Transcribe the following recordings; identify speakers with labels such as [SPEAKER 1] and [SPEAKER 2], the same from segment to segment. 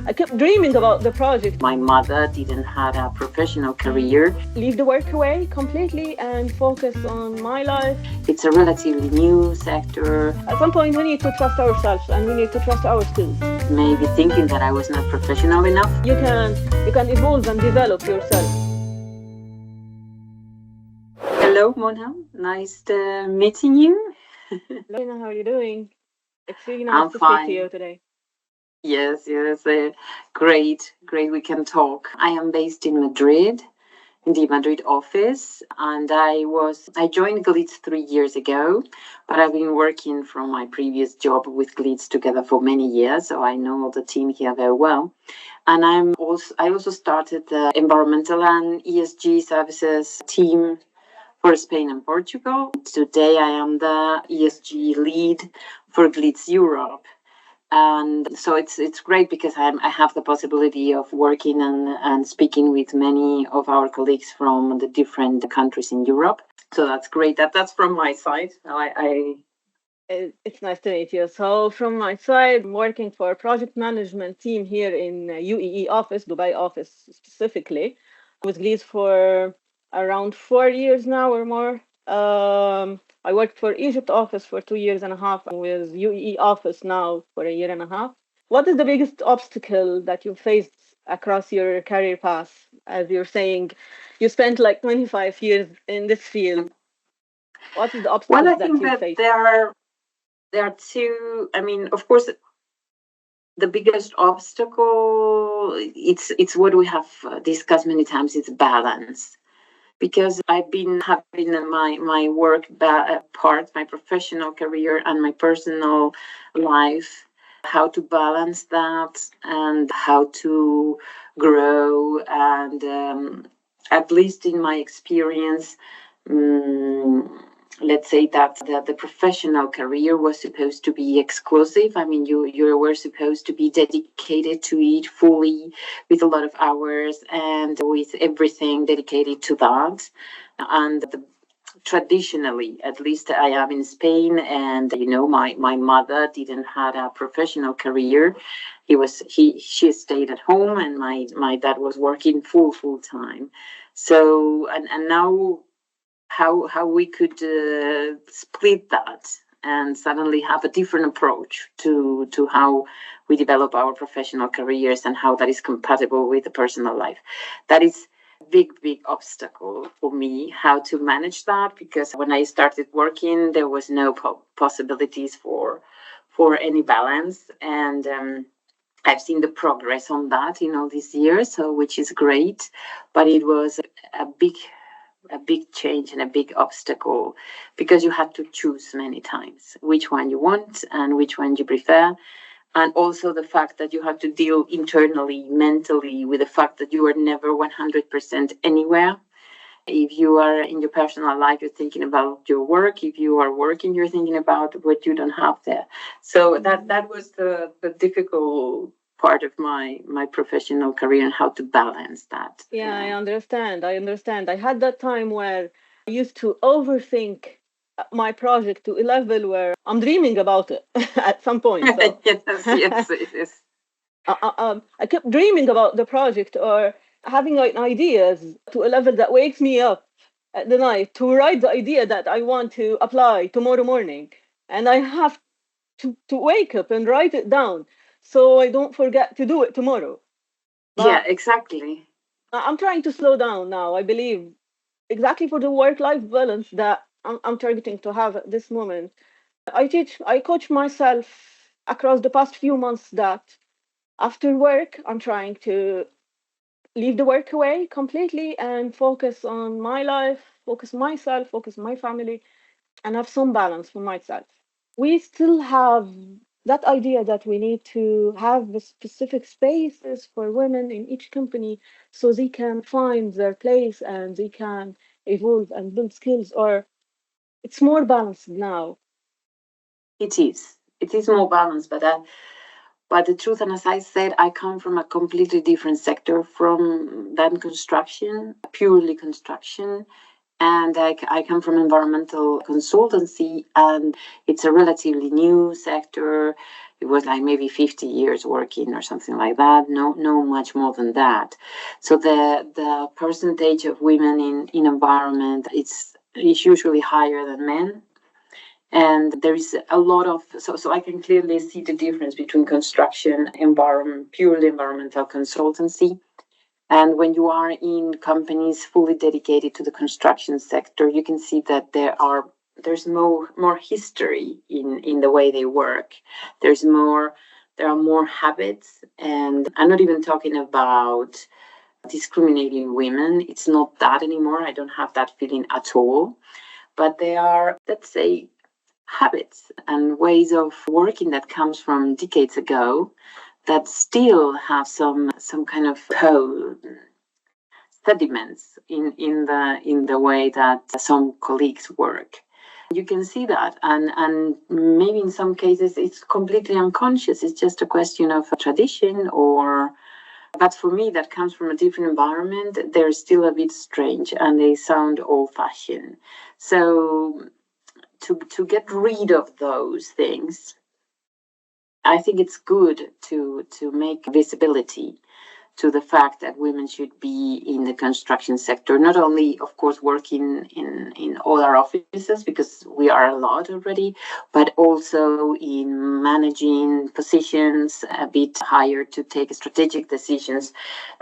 [SPEAKER 1] I kept dreaming about the project.
[SPEAKER 2] My mother didn't have a professional career.
[SPEAKER 1] Leave the work away completely and focus on my life.
[SPEAKER 2] It's a relatively new sector.
[SPEAKER 1] At some point, we need to trust ourselves and we need to trust our skills.
[SPEAKER 2] Maybe thinking that I was not professional enough.
[SPEAKER 1] You can evolve and develop yourself.
[SPEAKER 2] Hello, Mona. Nice meeting you.
[SPEAKER 1] Lena, how are you doing? It's really nice
[SPEAKER 2] I'm
[SPEAKER 1] to
[SPEAKER 2] fine.
[SPEAKER 1] speak to you today.
[SPEAKER 2] Yes. Great. We can talk. I am based in Madrid, in the Madrid office, and I joined Gleeds 3 years ago, but I've been working from my previous job with Gleeds together for many years, so I know the team here very well. And I also started the environmental and ESG services team for Spain and Portugal. Today I am the ESG lead for Gleeds Europe. And so it's great because I have the possibility of working and speaking with many of our colleagues from the different countries in Europe. So that's great. That's from my side.
[SPEAKER 1] It's nice to meet you. So from my side, I'm working for a project management team here in UAE office, Dubai office specifically, with Gleeds for around 4 years now or more. I worked for Egypt office for 2 years and a half, with UAE office now for a year and a half. What is the biggest obstacle that you faced across your career path? As you're saying, you spent like 25 years in this field. What is the obstacle
[SPEAKER 2] I
[SPEAKER 1] that
[SPEAKER 2] think
[SPEAKER 1] you
[SPEAKER 2] that
[SPEAKER 1] faced?
[SPEAKER 2] there are two. I mean, of course, the biggest obstacle it's what we have discussed many times. It's balance, because I've been having my work part, my professional career, and my personal life. How to balance that and how to grow, and at least in my experience. Let's say that the professional career was supposed to be exclusive. I mean, you were supposed to be dedicated to it fully, with a lot of hours and with everything dedicated to that. And traditionally, at least I am in Spain, and my mother didn't have a professional career. She stayed at home, and my dad was working full time. So and now how we could split that and suddenly have a different approach to how we develop our professional careers and how that is compatible with the personal life. That is a big obstacle for me, how to manage that, because when I started working, there was no possibilities for any balance. And I've seen the progress on that in all these years, so which is great, but it was a big change and a big obstacle, because you had to choose many times which one you want and which one you prefer. And also the fact that you have to deal internally, mentally, with the fact that you are never 100% anywhere. If you are in your personal life, you're thinking about your work. If you are working, you're thinking about what you don't have there. So that was the difficult part of my professional career, and how to balance that.
[SPEAKER 1] Yeah, I understand. I had that time where I used to overthink my project to a level where I'm dreaming about it at some point. So
[SPEAKER 2] Yes.
[SPEAKER 1] I kept dreaming about the project, or having like ideas to a level that wakes me up at the night to write the idea that I want to apply tomorrow morning. And I have to wake up and write it down so I don't forget to do it tomorrow.
[SPEAKER 2] Yeah,
[SPEAKER 1] But
[SPEAKER 2] exactly.
[SPEAKER 1] I'm trying to slow down now, I believe, exactly for the work-life balance that I'm targeting to have at this moment. I coach myself across the past few months that after work, I'm trying to leave the work away completely and focus on my life, focus myself, focus my family, and have some balance for myself. We still have that idea that we need to have the specific spaces for women in each company so they can find their place and they can evolve and build skills, or it's more balanced now.
[SPEAKER 2] It is. It is more balanced, but the truth, and as I said, I come from a completely different sector from than construction, purely construction. And I come from environmental consultancy, and it's a relatively new sector. It was like maybe 50 years working or something like that. No much more than that. So the percentage of women in environment is usually higher than men. And there is a lot of so I can clearly see the difference between construction, environment, purely environmental consultancy, and when you are in companies fully dedicated to the construction sector, you can see that there's more history in the way they work. There are more habits, and I'm not even talking about discriminating women. It's not that anymore. I don't have that feeling at all. But they are, let's say, habits and ways of working that comes from decades ago that still have some kind of sediments in the way that some colleagues work. You can see that, and maybe in some cases it's completely unconscious. It's just a question of a tradition, or but for me that comes from a different environment. They're still a bit strange and they sound old-fashioned. So to get rid of those things, I think it's good to make visibility to the fact that women should be in the construction sector, not only, of course, working in all our offices, because we are a lot already, but also in managing positions a bit higher to take strategic decisions,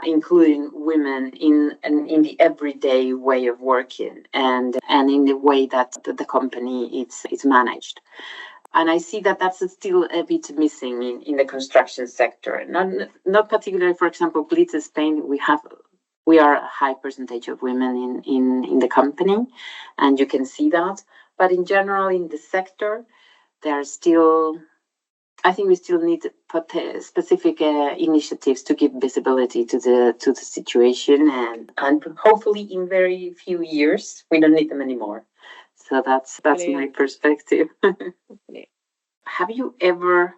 [SPEAKER 2] including women in the everyday way of working and in the way that the company is managed. And I see that that's still a bit missing in the construction sector. Not particularly, for example, Gleeds, Spain, we are a high percentage of women in the company, and you can see that. But in general, in the sector, there are still, I think we still need specific initiatives to give visibility to the situation, and hopefully in very few years we don't need them anymore. So that's my perspective. Have you ever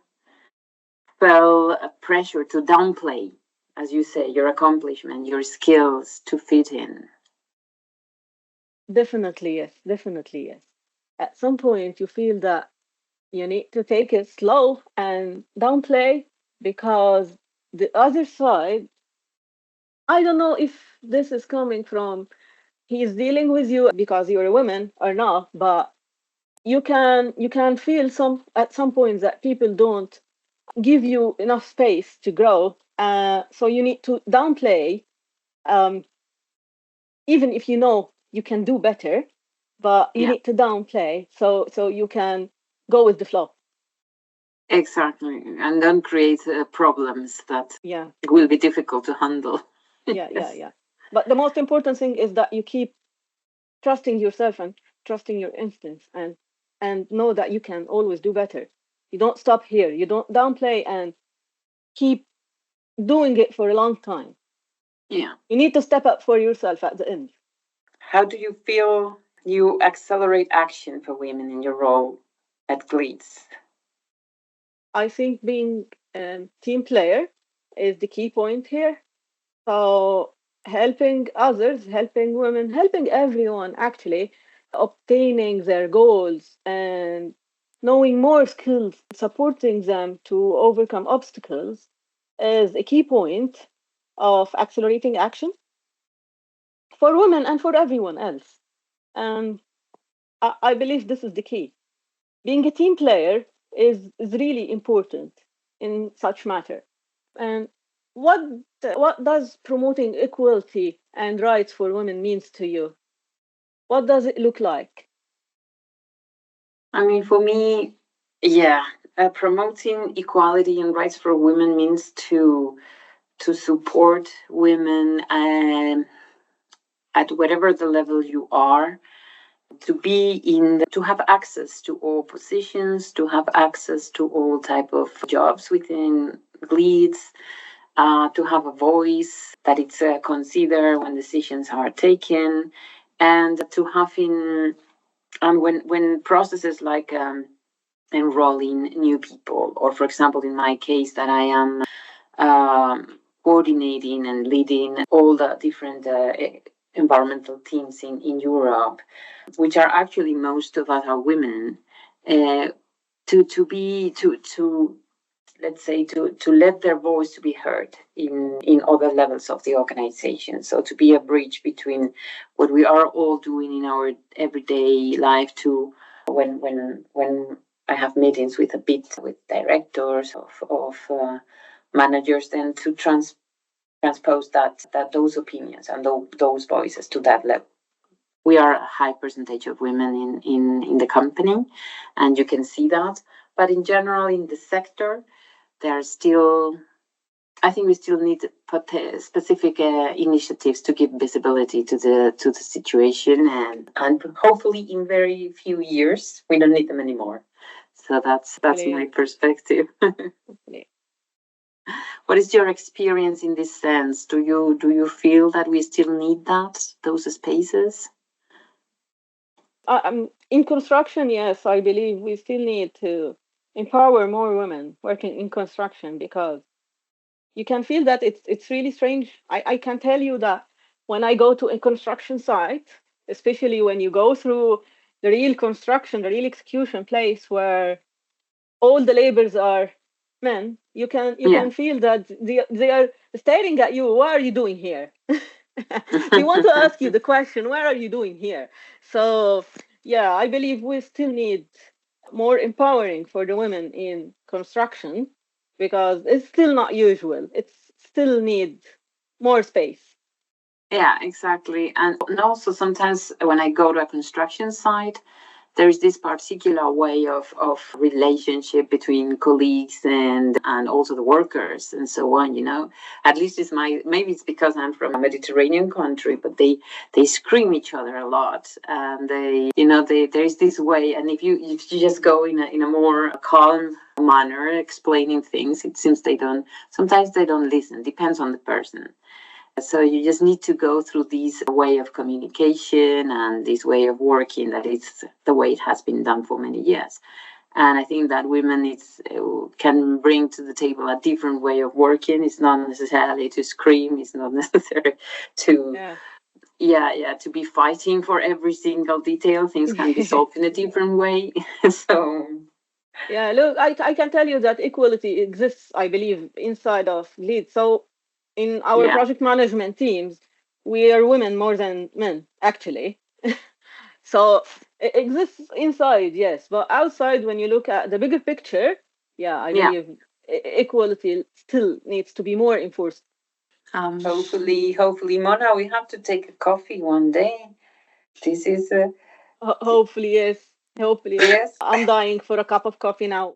[SPEAKER 2] felt a pressure to downplay, as you say, your accomplishment, your skills to fit in?
[SPEAKER 1] Definitely yes, definitely yes. At some point, you feel that you need to take it slow and downplay, because the other side, I don't know if this is coming from he's dealing with you because you're a woman or not, but you can feel some at some point that people don't give you enough space to grow. So you need to downplay, um, even if you know you can do better, but you
[SPEAKER 2] Yeah,
[SPEAKER 1] need to downplay so you can go with the flow.
[SPEAKER 2] exactly. And then create problems that
[SPEAKER 1] Yeah,
[SPEAKER 2] will be difficult to handle.
[SPEAKER 1] yeah, yeah,
[SPEAKER 2] Yes.
[SPEAKER 1] yeah. But the most important thing is that you keep trusting yourself and trusting your instincts, and know that you can always do better. You don't stop here. You don't downplay and keep doing it for a long time.
[SPEAKER 2] Yeah.
[SPEAKER 1] You need to step up for yourself at the end.
[SPEAKER 2] How do you feel you accelerate action for women in your role at Gleeds?
[SPEAKER 1] I think being a team player is the key point here. So helping others, helping women, helping everyone actually obtaining their goals and knowing more skills, supporting them to overcome obstacles is a key point of accelerating action for women and for everyone else. And I believe this is the key. Being a team player is really important in such matter. And what what does promoting equality and rights for women means to you? What does it look like?
[SPEAKER 2] I mean, for me, yeah, promoting equality and rights for women means to support women at whatever the level you are, to have access to all positions, to have access to all type of jobs within Gleeds, to have a voice that it's considered when decisions are taken, and to have in and when processes like enrolling new people, or for example, in my case, that I am coordinating and leading all the different environmental teams in Europe, which are actually most of us are women, uh, to let's say, to let their voice to be heard in other levels of the organization. So to be a bridge between what we are all doing in our everyday life to when I have meetings with with directors of managers, then to transpose that those opinions and those voices to that level. We are a high percentage of women in the company, and you can see that. But in general, in the sector, there are still, I think we still need specific initiatives to give visibility to the situation, and hopefully in very few years we don't need them anymore. So that's my perspective. What is your experience in this sense? Do you feel that we still need those spaces?
[SPEAKER 1] In construction, yes, I believe we still need to empower more women working in construction, because you can feel that it's really strange. I can tell you that when I go to a construction site, especially when you go through the real construction, the real execution place where all the laborers are men, you can feel that they are staring at you. What are you doing here? They want to ask you the question, what are you doing here? So yeah, I believe we still need more empowering for the women in construction, because it's still not usual. It's still need more space.
[SPEAKER 2] Yeah, exactly. And also sometimes when I go to a construction site, there is this particular way of relationship between colleagues and also the workers and so on, at least it's maybe it's because I'm from a Mediterranean country, but they scream each other a lot, and there is this way, and if you just go in a more calm manner explaining things, it seems sometimes they don't listen, depends on the person. So you just need to go through this way of communication and this way of working, that it's the way it has been done for many years. And I think that women can bring to the table a different way of working. It's not necessarily to scream. It's not necessary to to be fighting for every single detail. Things can be solved in a different way. So
[SPEAKER 1] yeah, look, I can tell you that equality exists, I believe, inside of Gleeds. So in our project management teams, we are women more than men, actually. So it exists inside, yes, but outside, when you look at the bigger picture, yeah, I believe equality still needs to be more enforced.
[SPEAKER 2] Hopefully, Mona, we have to take a coffee one day. This is
[SPEAKER 1] Hopefully, yes. Hopefully, yes.
[SPEAKER 2] yes.
[SPEAKER 1] I'm dying for a cup of coffee now.